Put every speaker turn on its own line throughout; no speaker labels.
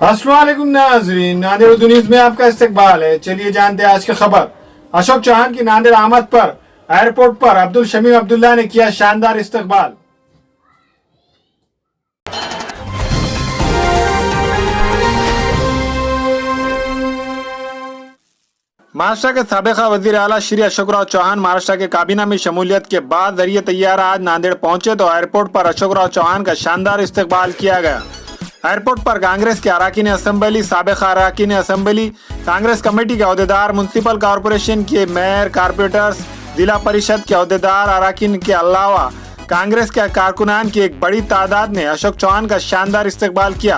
अस्सलाम वालेकुम नाज़रीन, नांदेड़ उर्दू न्यूज़ में आपका इस्तकबाल है। चलिए जानते हैं आज की खबर। अशोक चौहान की नांदेड़ आमद पर एयरपोर्ट पर अब्दुल शमीम अब्दुल्ला ने किया शानदार इस्तकबाल। महाराष्ट्र के साबिका वजीर आला श्री अशोक राव चौहान महाराष्ट्र के काबीना में शमूलियत के बाद जरिए तैयारा आज नांदेड़ पहुंचे तो एयरपोर्ट पर अशोक राव चौहान का शानदार इस्तकबाल किया गया। एयरपोर्ट पर कांग्रेस के अराकीन असेंबली, साबिका अराकीन असेंबली, कांग्रेस कमेटी के अहदेदार, म्युनिसिपल कॉरपोरेशन के मेयर, कारपोरेटर्स, जिला परिषद के अहदेदार, अराकीन के अलावा कांग्रेस के कारकुनान की एक बड़ी तादाद ने अशोक चौहान का शानदार इस्तकबाल किया।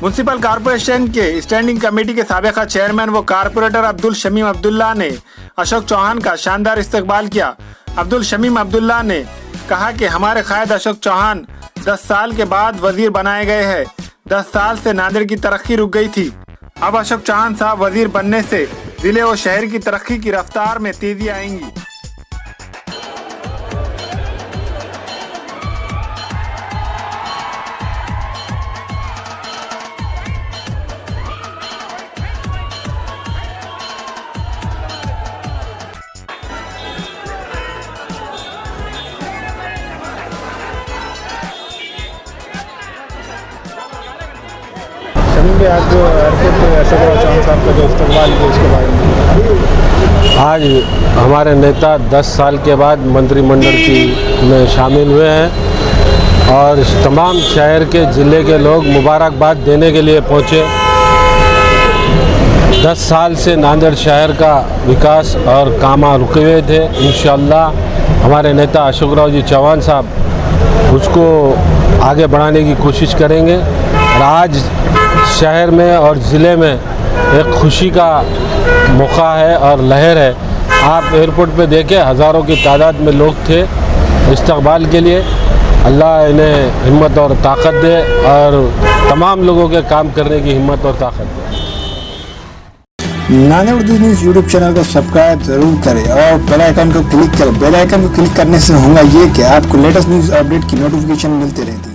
म्युनिसिपल कॉरपोरेशन के स्टैंडिंग कमेटी के साबिका चेयरमैन व कारपोरेटर अब्दुल शमीम अब्दुल्ला ने अशोक चौहान का शानदार इस्तकबाल किया। अब्दुल शमीम अब्दुल्ला ने कहा कि हमारे कायद अशोक चौहान 10 साल के बाद वजीर बनाए गए हैं। 10 साल से नांदेड़ की तरक्की रुक गई थी। अब अशोक चौहान साहब वजीर बनने से जिले और शहर की तरक्की की रफ्तार में तेजी आएंगी। आज जो एयरपोर्ट पे अशोक राव चौहान साहब का जो इस्तकबाल किया उसके बारे में
आज हमारे नेता 10 साल के बाद मंत्रिमंडल में शामिल हुए हैं और तमाम शहर के ज़िले के लोग मुबारकबाद देने के लिए पहुँचे। 10 साल से नांदेड़ शहर का विकास और काम रुके हुए थे। इंशाअल्लाह हमारे नेता अशोक राव जी चौहान साहब उसको आगे बढ़ाने की कोशिश करेंगे और आज शहर में और ज़िले में एक खुशी का मौका है और लहर है। आप एयरपोर्ट पे देखें हज़ारों की तादाद में लोग थे इस्तकबाल के लिए। अल्लाह इन्हें हिम्मत और ताकत दे और तमाम लोगों के काम करने की हिम्मत और ताकत दे।
Nanded Urdu news YouTube channel को सब्सक्राइब जरूर करें और बेल आइकन को क्लिक करें। बेल आइकन को क्लिक करने से होगा ये कि आपको लेटेस्ट न्यूज़ अपडेट की नोटिफिकेशन मिलती रहती है।